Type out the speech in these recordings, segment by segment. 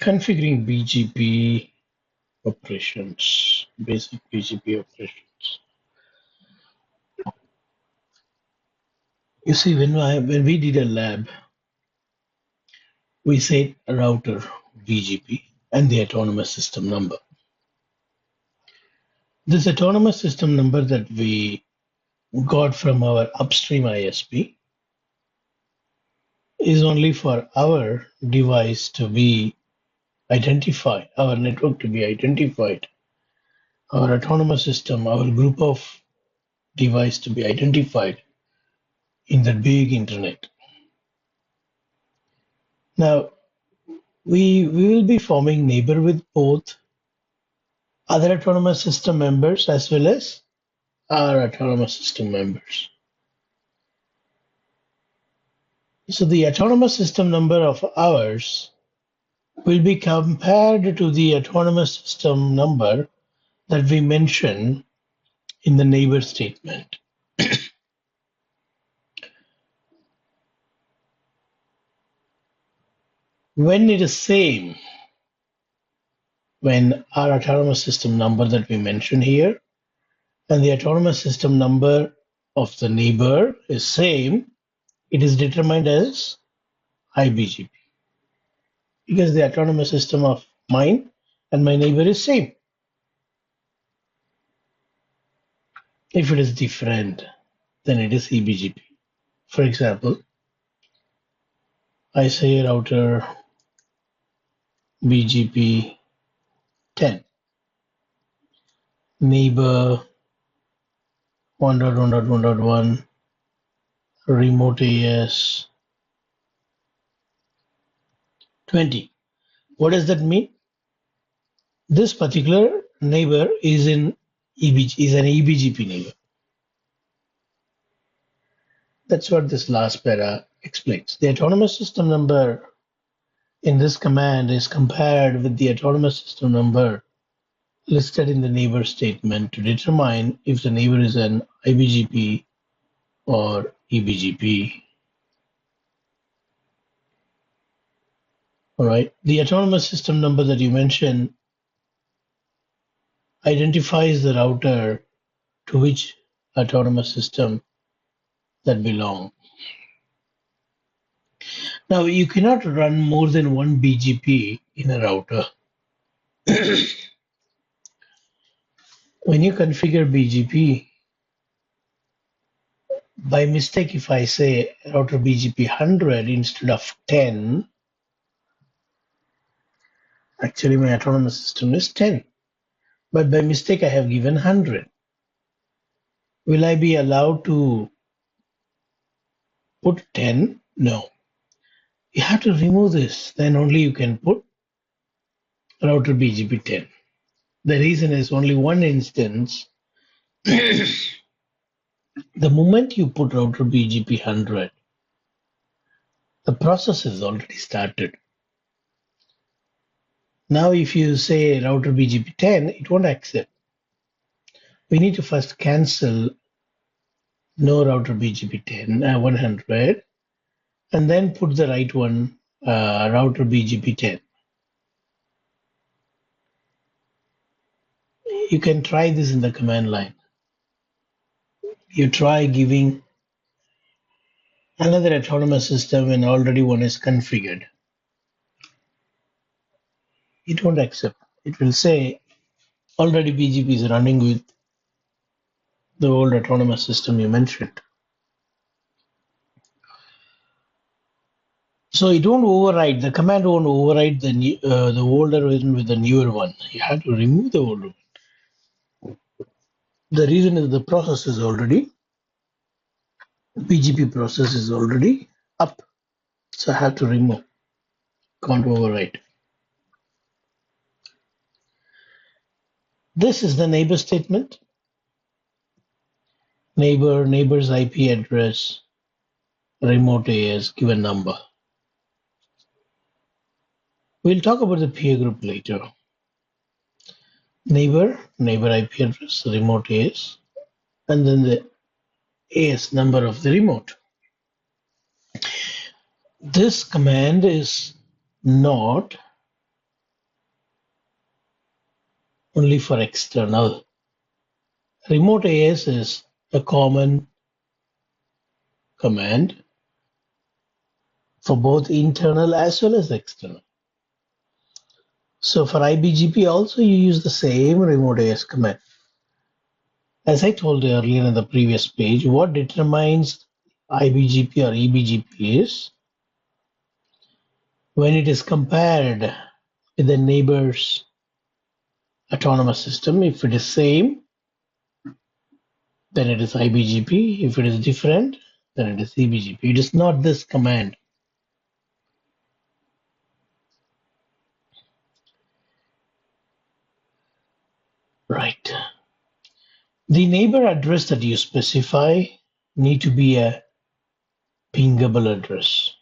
Configuring BGP operations, basic BGP operations. You see, when we did a lab, we said router BGP and the autonomous system number. This autonomous system number that we got from our upstream ISP is only for our device to be identified, our network to be identified, our autonomous system, our group of device to be identified in the big internet. Now, we will be forming neighbor with both other autonomous system members as well as our autonomous system members. So the autonomous system number of ours will be compared to the autonomous system number that we mention in the neighbor statement. When it is same, when our autonomous system number that we mention here and the autonomous system number of the neighbor is same, it is determined as IBGP because the autonomous system of mine and my neighbor is same. If it is different, then it is EBGP. For example, I say router BGP 10, neighbor 1.1.1.1, remote AS 20. What does that mean? This particular neighbor is an EBGP neighbor. That's what this last para explains. The autonomous system number in this command is compared with the autonomous system number listed in the neighbor statement to determine if the neighbor is an IBGP or EBGP. All right. The autonomous system number that you mentioned identifies the router to which autonomous system that belong. Now, you cannot run more than one BGP in a router. When you configure BGP, by mistake, if I say router BGP 100 instead of 10, actually my autonomous system is 10. But by mistake, I have given 100. Will I be allowed to put 10? No. You have to remove this. Then only you can put router BGP 10. The reason is only one instance. The moment you put router BGP 100, the process is already started. Now, if you say router BGP 10, it won't accept. We need to first cancel no router BGP 10, 100, and then put the right one, router BGP 10. You can try this in the command line. You try giving another autonomous system when already one is configured. It won't accept. It will say already BGP is running with the old autonomous system you mentioned. So it won't override, the command won't override the older one with the newer one. You have to remove the older one. The reason is the process is already, BGP process is already up. So I have to remove, can't override. This is the neighbor statement. Neighbor's IP address, remote AS, given number. We'll talk about the peer group later. Neighbor IP address, remote AS, and then the AS number of the remote. This command is not only for external. Remote AS is a common command for both internal as well as external. So for IBGP also you use the same remote AS command. As I told you earlier in the previous page, what determines IBGP or EBGP is when it is compared with the neighbor's autonomous system. If it is same, then it is IBGP. If it is different, then it is EBGP. It is not this command. Right. The neighbor address that you specify need to be a pingable address.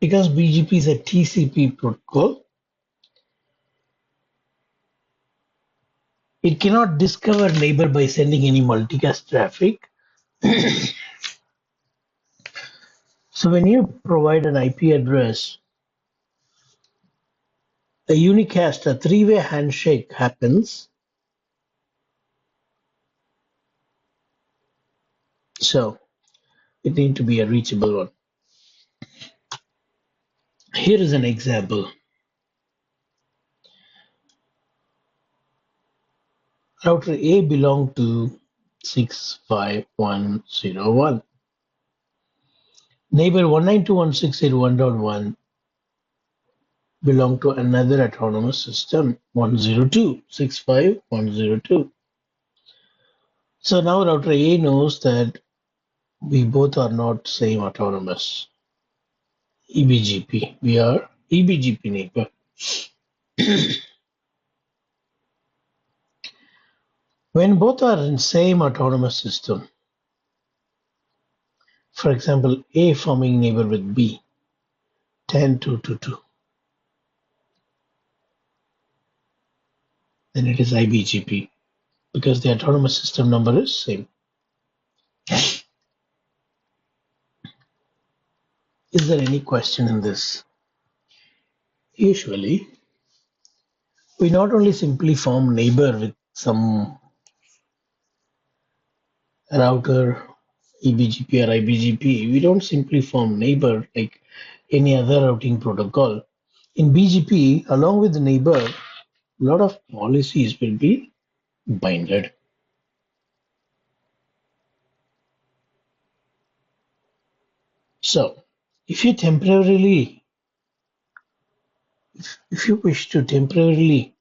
Because BGP is a TCP protocol, it cannot discover neighbor by sending any multicast traffic. So when you provide an IP address, a unicast, a three-way handshake happens. So it needs to be a reachable one. Here is an example. Router A belongs to 65101. Neighbor 192.168.1.1 belong to another autonomous system 102.65102. So now router A knows that we both are not same autonomous. EBGP. We are EBGP neighbor. When both are in same autonomous system, for example, A forming neighbor with B, 10.2.2.2, then it is IBGP because the autonomous system number is same. Is there any question in this? Usually, we not only simply form neighbor with some router, EBGP or IBGP, we don't simply form neighbor like any other routing protocol. In BGP, along with the neighbor, a lot of policies will be binded. So, if you wish to temporarily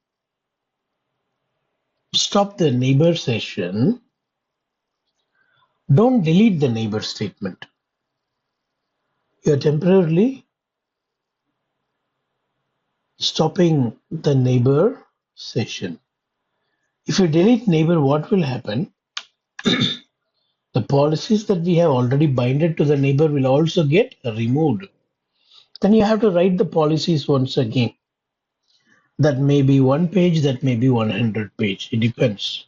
stop the neighbor session, don't delete the neighbor statement. You're temporarily stopping the neighbor session. If you delete neighbor, what will happen? The policies that we have already binded to the neighbor will also get removed. Then you have to write the policies once again. That may be one page, that may be 100 page. It depends.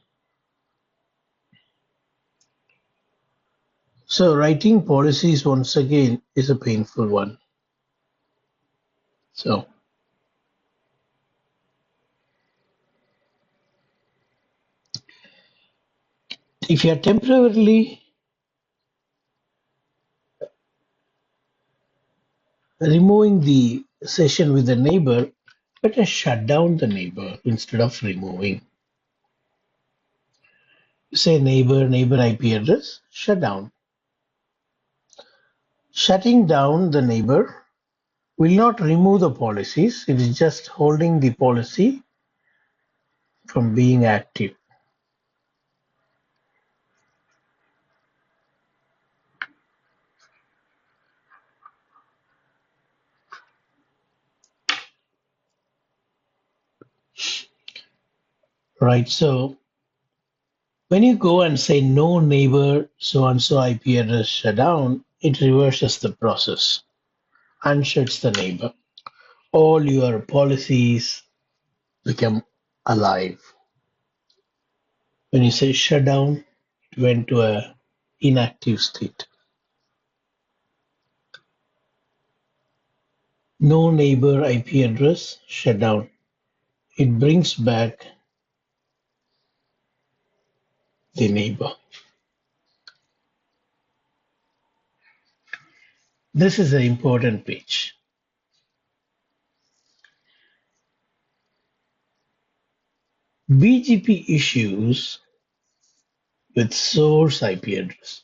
So writing policies once again is a painful one. So if you are temporarily removing the session with the neighbor, better shut down the neighbor instead of removing. Say neighbor IP address, shut down. Shutting down the neighbor will not remove the policies. It is just holding the policy from being active. Right. So when you go and say no neighbor so and so IP address shut down, it reverses the process and shuts the neighbor. All your policies become alive. When you say shut down, it went to a inactive state. No neighbor IP address shut down. it brings back the neighbor. This is an important page. BGP issues with source IP address.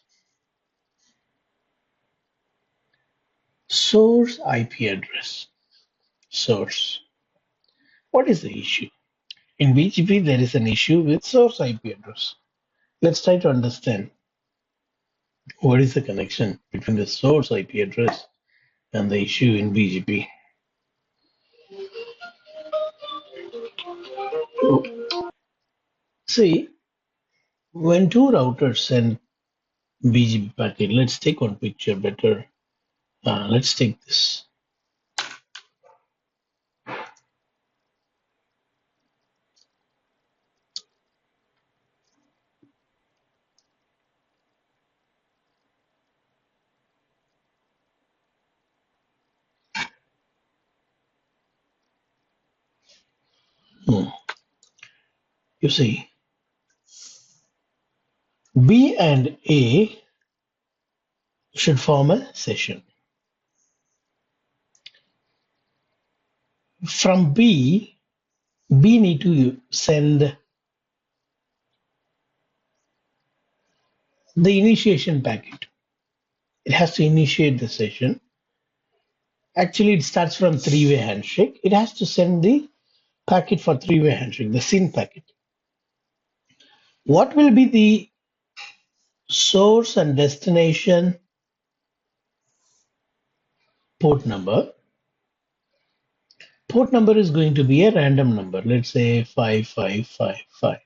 Source IP address. Source. What is the issue? In BGP, there is an issue with source IP address. Let's try to understand what is the connection between the source IP address and the issue in BGP. See, when two routers send BGP packet, let's take one picture better. Let's take this. You see, B and A should form a session. From B need to send the initiation packet. It has to initiate the session. Actually, it starts from three-way handshake. It has to send the packet for three-way handshake, the SYN packet. What will be the source and destination port number? Port number is going to be a random number. Let's say 5555.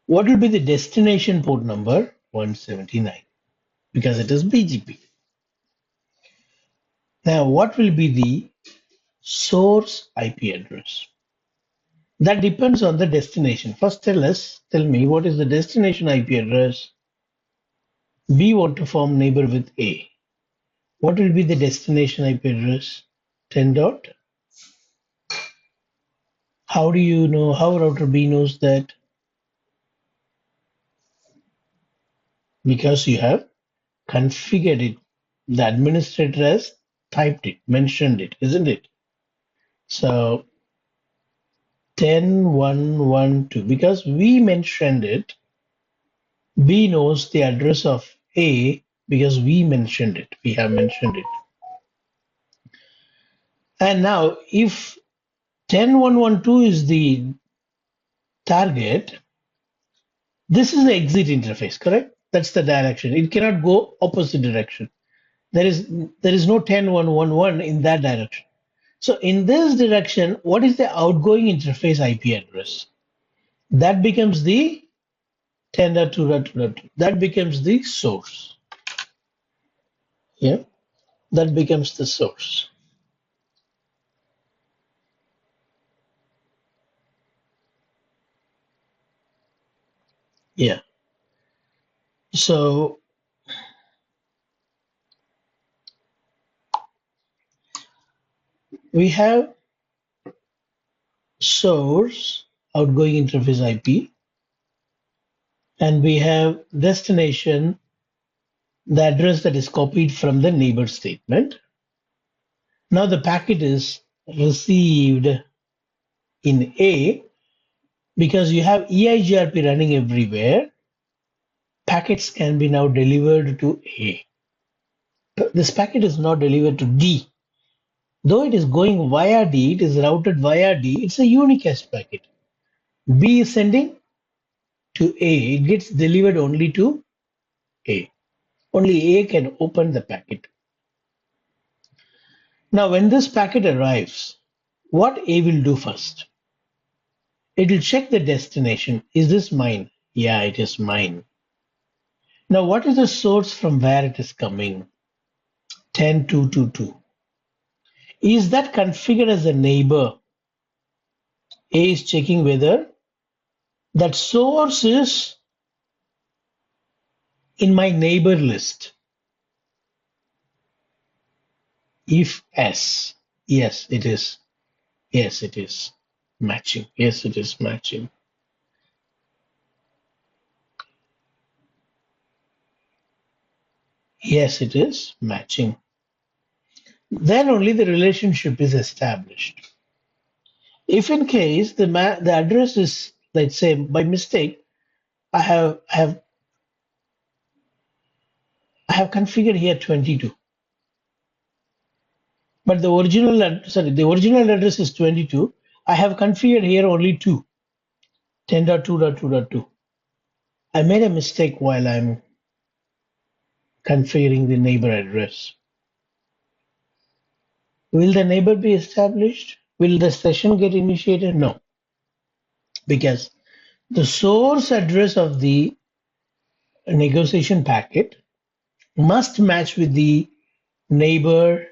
What will be the destination port number? 179, because it is BGP. Now, what will be the source IP address? That depends on the destination. First, tell me what is the destination IP address? B want to form neighbor with A. What will be the destination IP address? 10 dot. How do you know? How router B knows that? Because you have configured it. The administrator has typed it, mentioned it, isn't it? So 10.1.1.2. Because we mentioned it, B knows the address of A because we mentioned it. We have mentioned it. And now if 10.1.1.2 is the target, this is the exit interface, correct? That's the direction. It cannot go opposite direction. There is no 10.1.1.1 in that direction. So in this direction, what is the outgoing interface IP address? That becomes the 10.2.2.2. That becomes the source. Yeah, that becomes the source. Yeah. So we have source, outgoing interface IP, and we have destination, the address that is copied from the neighbor statement. Now the packet is received in A because you have EIGRP running everywhere. Packets can be now delivered to A. This packet is not delivered to D. Though it is going via D, it is routed via D. It's a unicast packet. B is sending to A. It gets delivered only to A. Only A can open the packet. Now, when this packet arrives, what A will do first? It will check the destination. Is this mine? Yeah, it is mine. Now, what is the source from where it is coming? 10.2.2.2. Is that configured as a neighbor? A is checking whether that source is in my neighbor list. If yes, it is. Yes, it is. Matching. Yes, it is matching. Yes, it is matching. Then only the relationship is established. If in case the address is, let's say, by mistake, I have configured here 22, but the original address is 22. I have configured here only 2, 10.2.2.2. I made a mistake while I'm configuring the neighbor address. Will the neighbor be established? Will the session get initiated? No, because the source address of the negotiation packet must match with the neighbor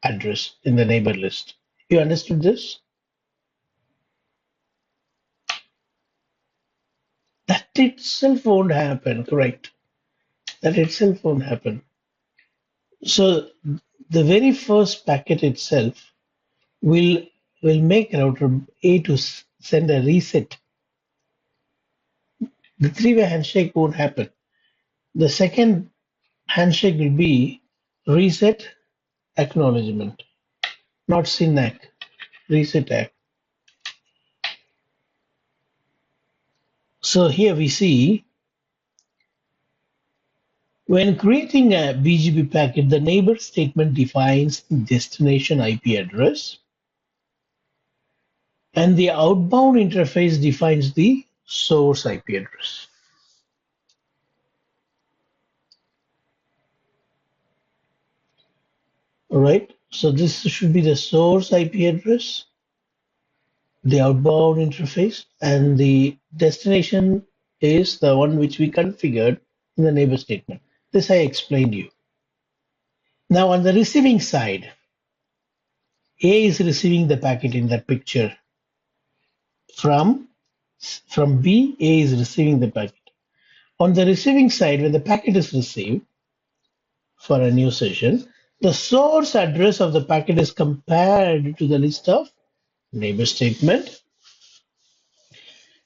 address in the neighbor list. You understood this? That itself won't happen, correct? That itself won't happen. So the very first packet itself will make router A to send a reset. The three-way handshake won't happen. The second handshake will be reset acknowledgement, not SYNAC, reset act. So here we see when creating a BGP packet, the neighbor statement defines the destination IP address and the outbound interface defines the source IP address. All right, so this should be the source IP address, the outbound interface, and the destination is the one which we configured in the neighbor statement. This I explained you. Now on the receiving side, A is receiving the packet in that picture. From B, A is receiving the packet. On the receiving side, when the packet is received for a new session, the source address of the packet is compared to the list of neighbor statement.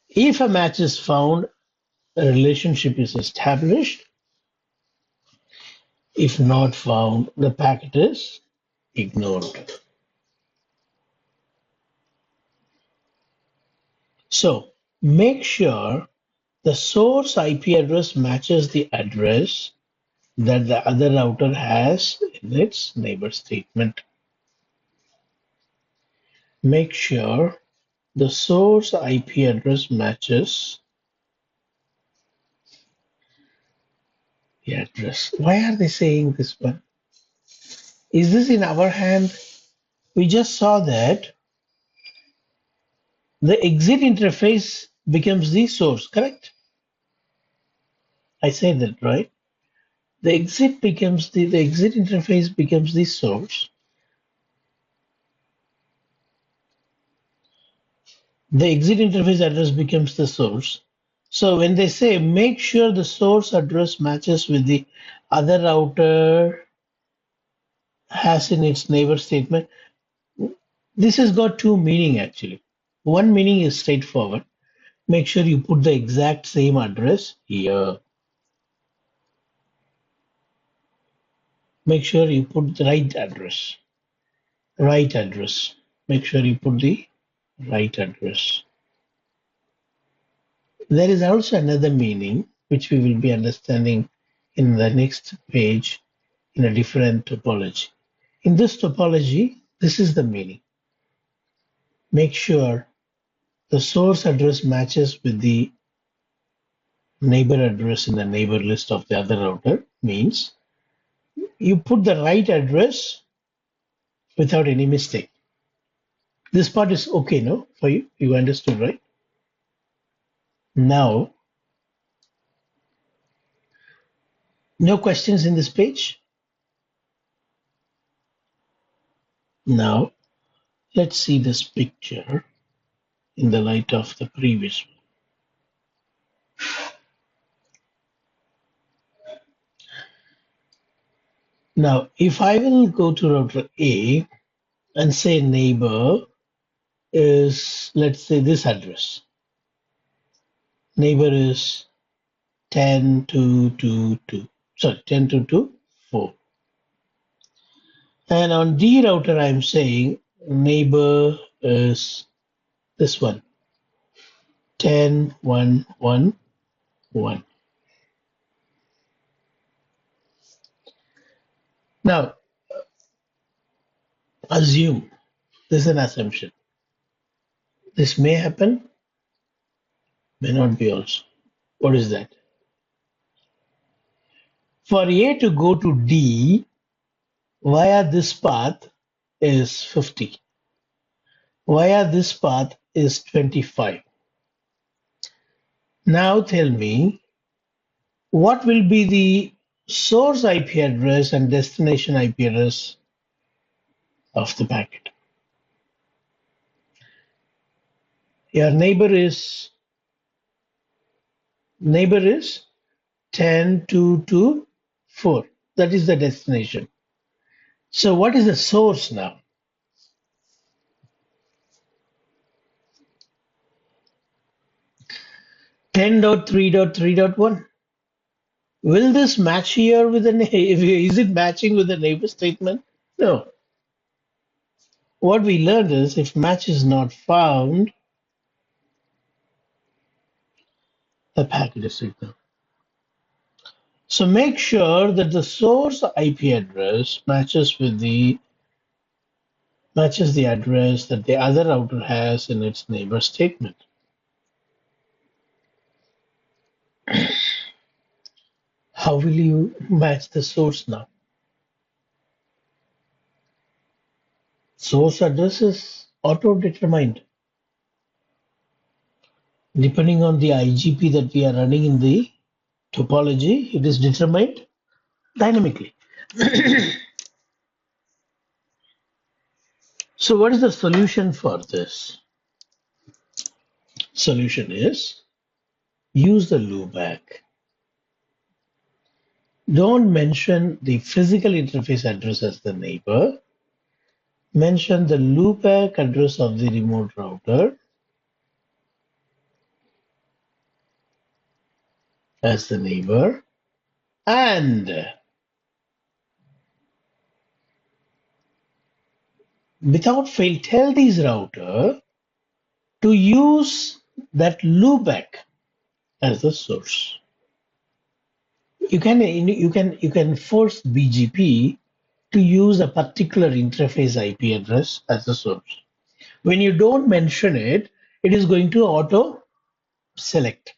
If a match is found, a relationship is established. If not found, the packet is ignored. So make sure the source IP address matches the address that the other router has in its neighbor statement. Make sure the source IP address matches the address. Why are they saying this one? Is this in our hand? We just saw that the exit interface becomes the source, correct? I said that, right? The exit interface becomes the source. The exit interface address becomes the source. So when they say make sure the source address matches with the other router has in its neighbor statement, this has got two meaning actually. One meaning is straightforward. Make sure you put the exact same address here. Make sure you put the right address. Right address. Make sure you put the right address. There is also another meaning which we will be understanding in the next page in a different topology. In this topology, this is the meaning. Make sure the source address matches with the neighbor address in the neighbor list of the other router means you put the right address without any mistake. This part is okay, no? For you? You understood, right? Now, no questions in this page? Now, let's see this picture in the light of the previous one. Now, if I will go to router A and say neighbor is, let's say, this address. Neighbor is 10.2.2.2. Sorry, 10.2.2.4. And on D router, I'm saying neighbor is this one, 10.1.1.1. Now, assume, this is an assumption. This may happen, may not be also. What is that? For A to go to D via this path is 50. Via this path is 25. Now tell me, what will be the source IP address and destination IP address of the packet? Your neighbor is 10.2.2.4. That is the destination. So what is the source now? 10.3.3.1. Will this match here with the is it matching with the neighbor statement? No. What we learned is if match is not found, the packet is signal. So make sure that the source IP address matches the address that the other router has in its neighbor statement. How will you match the source now? Source address is auto-determined. Depending on the IGP that we are running in the topology, it is determined dynamically. So what is the solution for this? Solution is use the loopback. Don't mention the physical interface address as the neighbor. Mention the loopback address of the remote router as the neighbor, and without fail tell this router to use that loopback as the source. You can force BGP to use a particular interface IP address as the source. When you don't mention it, it is going to auto select.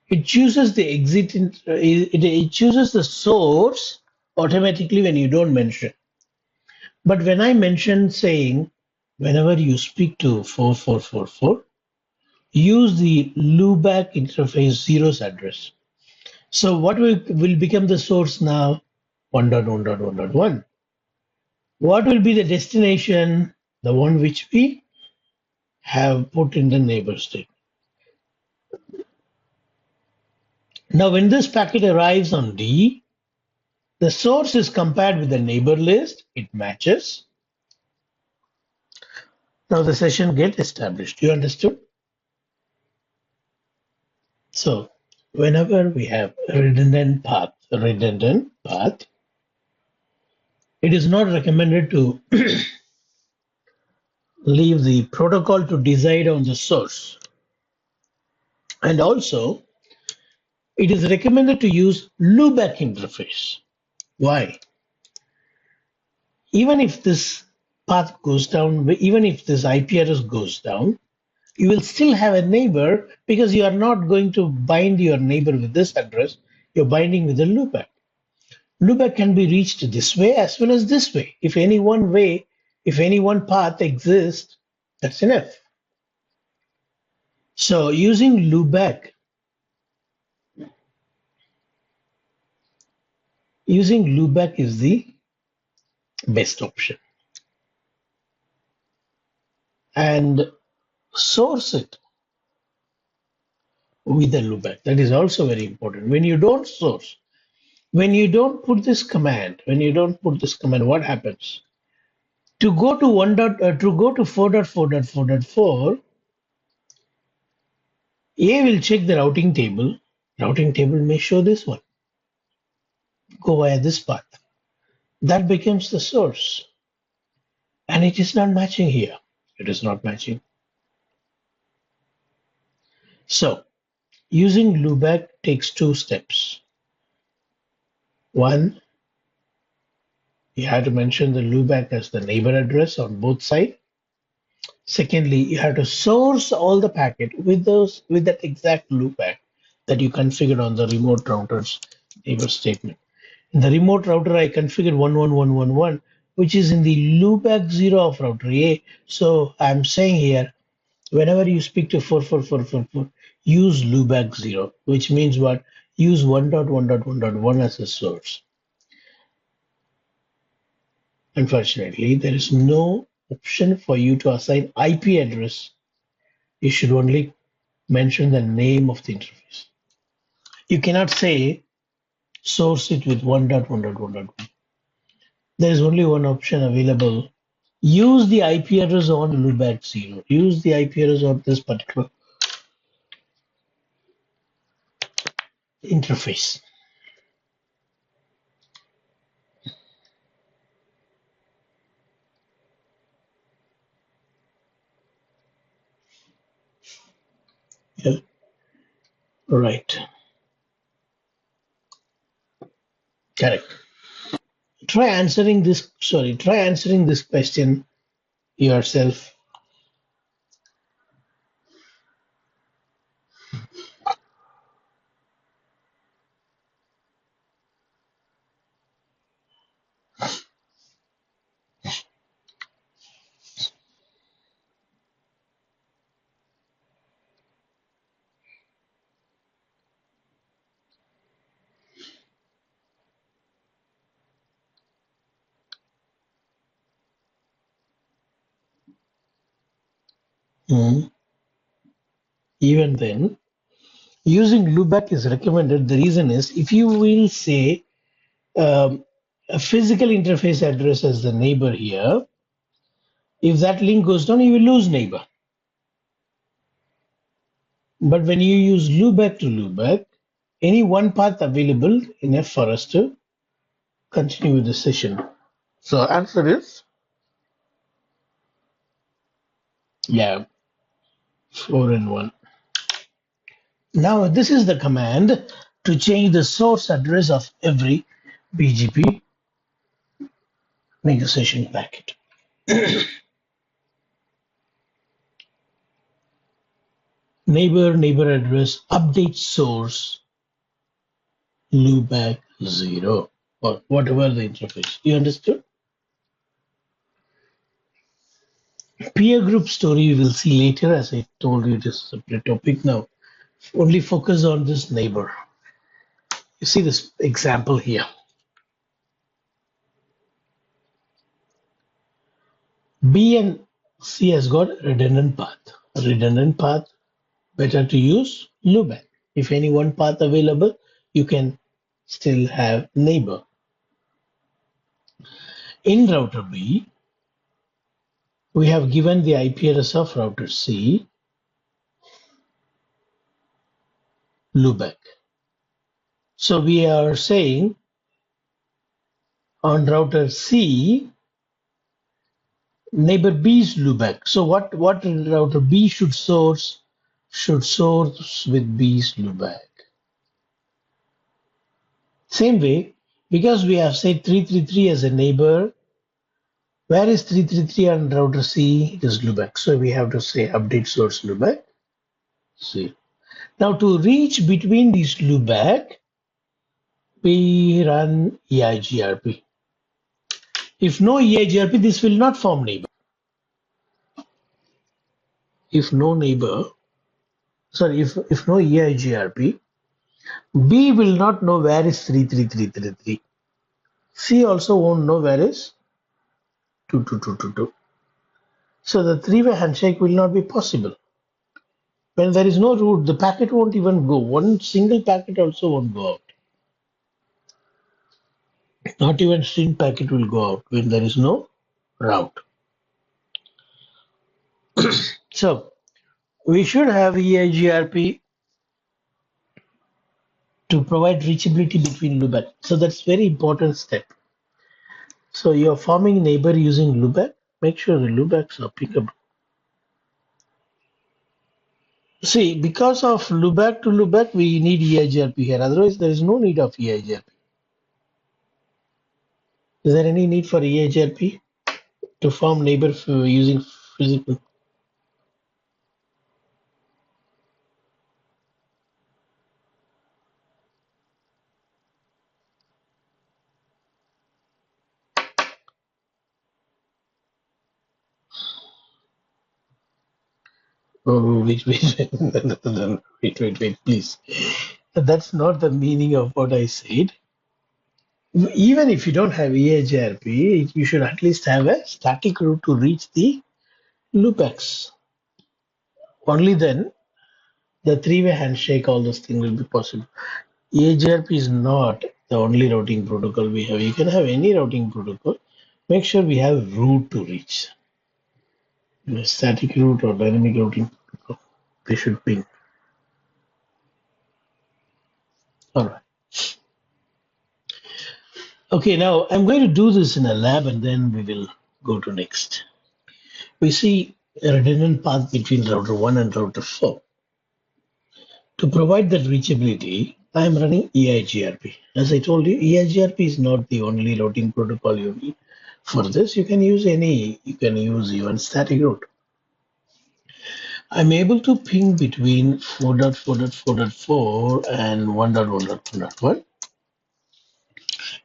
It chooses the it chooses the source automatically when you don't mention. But when I mention saying, whenever you speak to 4444, use the loopback interface zeros address. So what will become the source now? 1.1.1.1. What will be the destination? The one which we have put in the neighbor state. Now, when this packet arrives on D, the source is compared with the neighbor list. It matches. Now the session gets established. You understood? So whenever we have a redundant path, it is not recommended to leave the protocol to decide on the source. And also, it is recommended to use loopback interface. Why? Even if this path goes down, even if this IP address goes down, you will still have a neighbor because you are not going to bind your neighbor with this address. You're binding with a loopback. Loopback can be reached this way as well as this way. If any one path exists, that's enough. So using loopback is the best option. And source it with a loopback. That is also very important. When you don't source, When you don't put this command, what happens? To go to to go to 4.4.4.4, A will check the routing table. Routing table may show this one. Go via this path. That becomes the source. And it is not matching here. It is not matching. So using loopback takes two steps. One, you have to mention the loopback as the neighbor address on both sides. Secondly, you have to source all the packet with that exact loopback that you configured on the remote router's neighbor statement. In the remote router, I configured 11111, which is in the loopback 0 of router A. So I'm saying here, whenever you speak to 44444, use loopback 0, which means what? Use 1.1.1.1 as a source. Unfortunately, there is no option for you to assign IP address. You should only mention the name of the interface. You cannot say source it with 1.1.1.1. There is only one option available. Use the IP address on loopback 0. Use the IP address of this particular interface. Yeah. Right. Correct. Try answering this. Sorry. Try answering this question yourself. Hmm. Even then, using loopback is recommended. The reason is if you will say a physical interface address as the neighbor here, if that link goes down, you will lose neighbor. But when you use loopback to loopback, any one path available enough for us to continue with the session. So answer is yeah, 4 and 1. Now this is the command to change the source address of every BGP negotiation packet. Neighbor address update source loopback 0 or whatever the interface. You understood? Peer group story we will see later. As I told you, it is a separate topic now. Only focus on this neighbor. You see this example here. B and C has got redundant path. Redundant path, better to use loopback. If any one path available, you can still have neighbor. In router B, we have given the IP address of router C, loopback. So we are saying on router C, neighbor B is loopback. So what router B should source with B's loopback. Same way, because we have said 333 as a neighbor, where is 333 on router C? It is loopback. So we have to say update source loopback. C. Now to reach between these loopback, we run EIGRP. If no EIGRP, this will not form neighbor. If no neighbor, sorry, if no EIGRP, B will not know where is 33333. C also won't know where is 22222. So the three-way handshake will not be possible. When there is no route, the packet won't even go. One single packet also won't go out. Not even string packet will go out when there is no route. So we should have EIGRP to provide reachability between loopback. So that's very important step. So you're forming neighbor using loopback. Make sure the loopbacks are pickable. See, because of loopback to loopback, we need EIGRP here. Otherwise, there is no need of EIGRP. Is there any need for EIGRP to form neighbor using physical? Oh, wait, please. That's not the meaning of what I said. Even if you don't have EIGRP, you should at least have a static route to reach the loopbacks. Only then the three-way handshake, all those things will be possible. EIGRP is not the only routing protocol we have. You can have any routing protocol. Make sure we have route to reach. Static route or dynamic routing protocol. They should ping. All right. Okay, now I'm going to do this in a lab and then we will go to next. We see a redundant path between router 1 and router 4. To provide that reachability, I am running EIGRP. As I told you, EIGRP is not the only routing protocol you need. For this, you can use even static route. I'm able to ping between 4.4.4.4 and 1.1.1.1.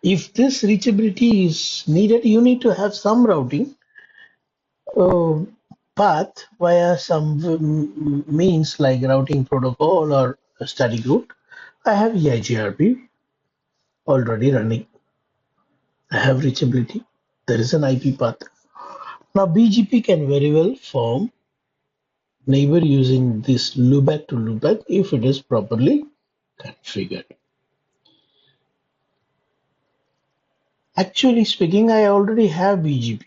If this reachability is needed, you need to have some routing uh, path via some means like routing protocol or a static route. I have EIGRP already running. I have reachability. There is an IP path. Now BGP can very well form neighbor using this loopback to loopback if it is properly configured. Actually speaking, I already have BGP.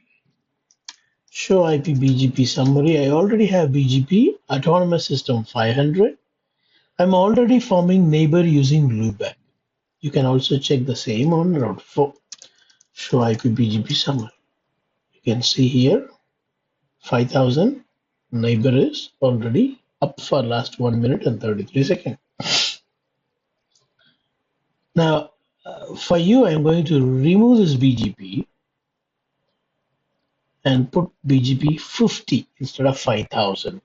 Show IP BGP summary. I already have BGP autonomous system 500. I'm already forming neighbor using loopback. You can also check the same on route 4. Show IP BGP summary. You can see here 5000 neighbor is already up for last 1 minute and 33 seconds. Now for you, I'm going to remove this BGP and put BGP 50 instead of 5000.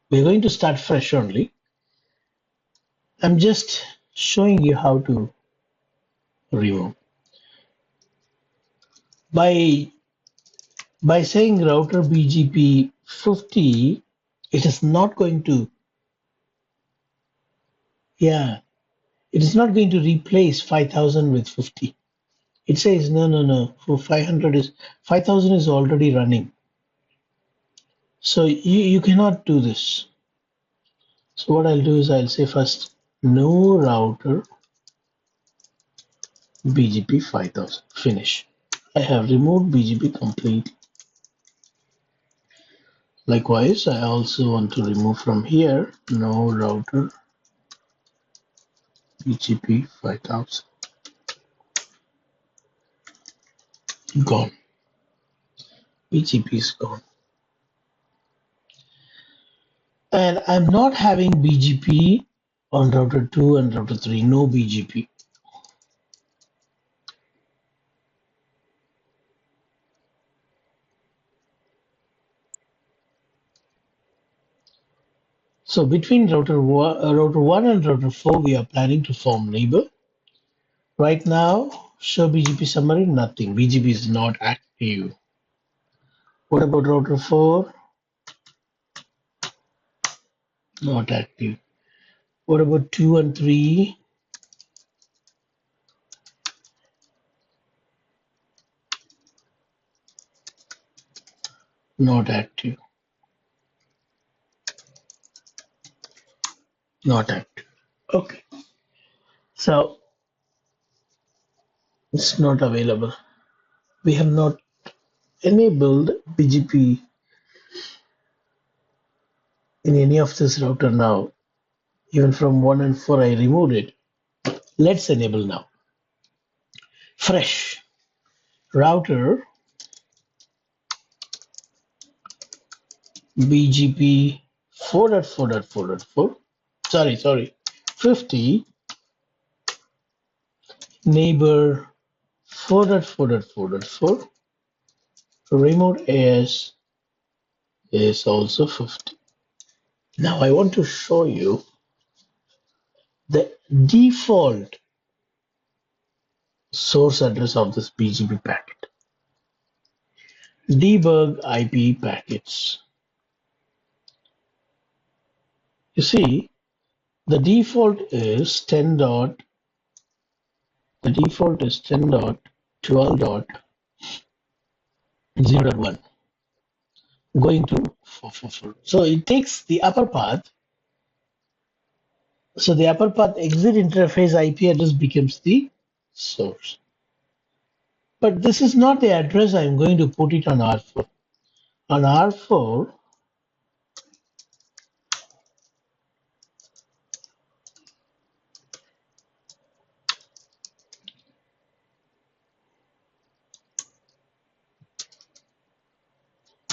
We're going to start fresh only. I'm just showing you how to remove. By saying router BGP 50, it is not going to, yeah, it is not going to replace 5000 with 50. It says no. For 5000 is already running. So you cannot do this. So what I'll do is I'll say first no router BGP 5000. Finish. I have removed BGP completely. Likewise, I also want to remove from here no router BGP 5000. Gone. BGP is gone. And I'm not having BGP on router 2 and router 3. No BGP. So between router 1 and router 4, we are planning to form neighbor. Right now, show BGP summary, nothing. BGP is not active. What about router 4? Not active. What about 2 and 3? Not active. Not active. Okay. So It's not available. We have not enabled BGP in any of this router now. Even from 1 and 4, I removed it. Let's enable now. Fresh router BGP 4.4.4.4. Sorry, 50 neighbor 4.4.4.4. Remote AS is also 50. Now I want to show you the default source address of this BGP packet. Debug IP packets. You see, the default is 10.12.0.1 going to 444. So it takes the upper path. So the upper path exit interface IP address becomes the source. But this is not the address I'm going to put it on R4. On R4,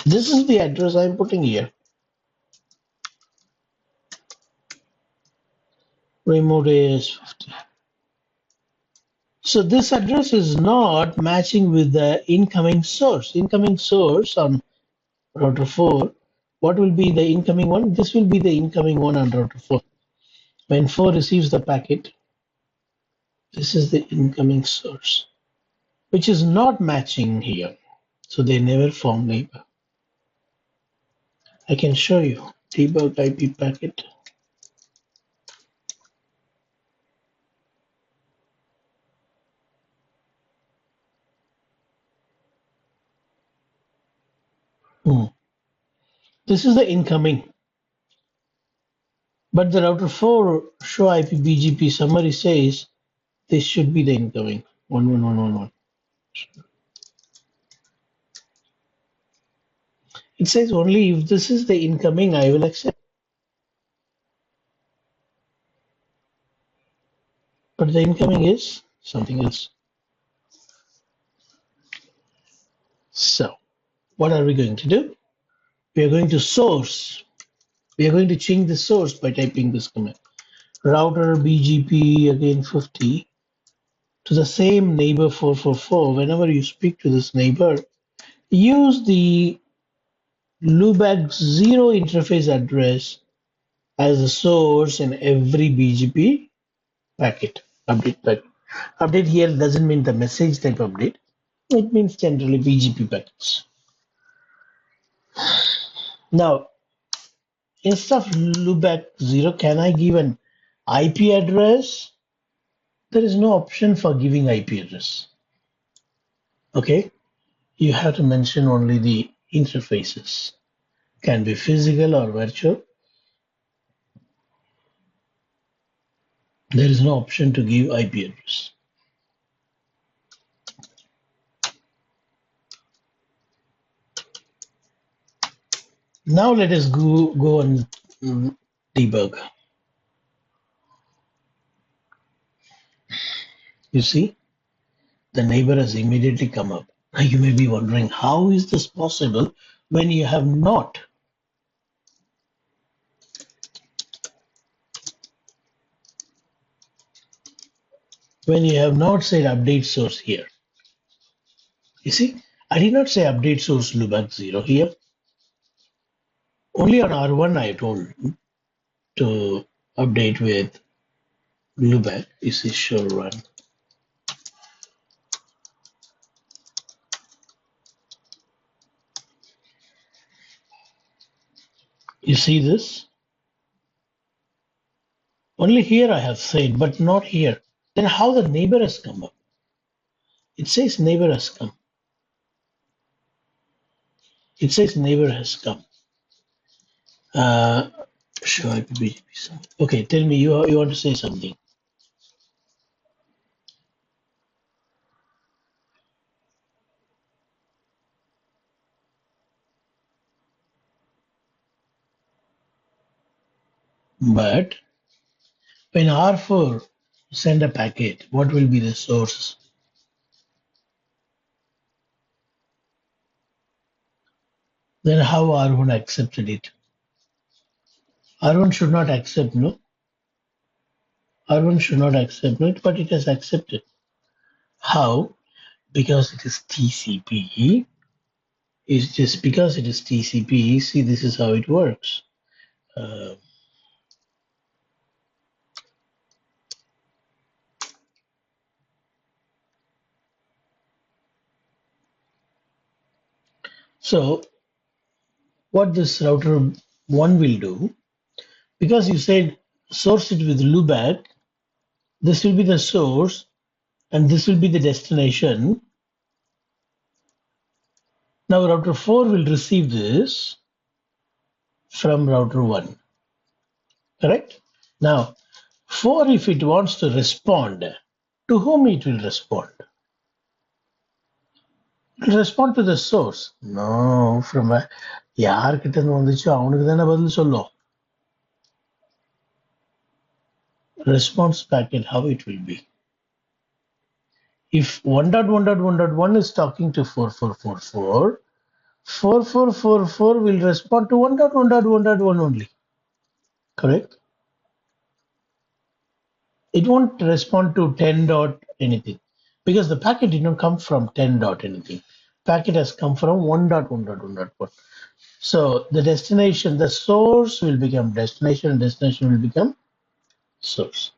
this is the address I'm putting here. Remote AS50. So this address is not matching with the incoming source. Incoming source on router 4. What will be the incoming one? This will be the incoming one on router 4. When 4 receives the packet, this is the incoming source, which is not matching here. So they never form neighbor. I can show you. Debug IP packet. This is the incoming. But the router 4 show IP BGP summary says this should be the incoming. 11111. It says only if this is the incoming, I will accept. But the incoming is something else. So, what are we going to do? We are going to source. We are going to change the source by typing this command. Router BGP again 50 to the same neighbor 444. Whenever you speak to this neighbor, use the loopback 0 interface address as a source in every BGP packet. Update here doesn't mean the message type update. It means generally BGP packets. Now, instead of loopback 0, can I give an IP address? There is no option for giving IP address. Okay, you have to mention only the interfaces. Can be physical or virtual. There is no option to give IP address. Now let us go and debug. You see, the neighbor has immediately come up. Now you may be wondering, how is this possible when you have not said update source here? You see, I did not say update source loopback 0 here. Only on R1 I told to update with loopback. You see, show run. You see this? Only here I have said, but not here. Then how the neighbor has come up? It says neighbor has come. It says neighbor has come. Show IPBGP. Okay, tell me, you want to say something. But when R4 send a packet, what will be the source? Then how R1 accepted it? R1 should not accept, no? R1 should not accept it, but it has accepted. How? Because it is TCP. It's just because it is TCP. See, this is how it works. Uh, so what this router 1 will do, because you said source it with loopback, this will be the source and this will be the destination. Now router 4 will receive this from router 1, correct? Now 4, if it wants to respond, to whom it will respond? It will respond to the source. No, from யார்கிட்ட இருந்து வந்துச்சோ அவனுக்கு தானே பதில் சொல்லும். Response packet, how it will be. If 1.1.1.1 is talking to 4444, 4444 will respond to 1.1.1.1 only. Correct? It won't respond to 10 dot anything because the packet did not come from 10 dot anything. Packet has come from 1.1.1.1. So the destination, the source will become destination, and destination will become source.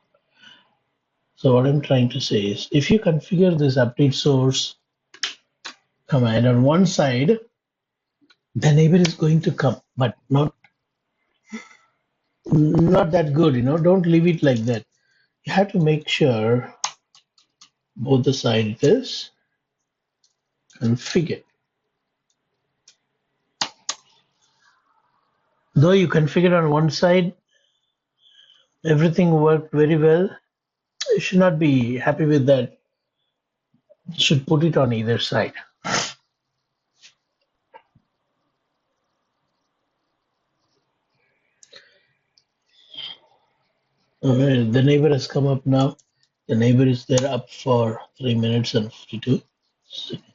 So what I'm trying to say is, if you configure this update source command on one side, the neighbor is going to come, but not that good, don't leave it like that. You have to make sure both the side is configured. Though you configure on one side, everything worked very well. You should not be happy with that. You should put it on either side. Okay, the neighbor has come up now. The neighbor is there up for 3 minutes and 52 seconds.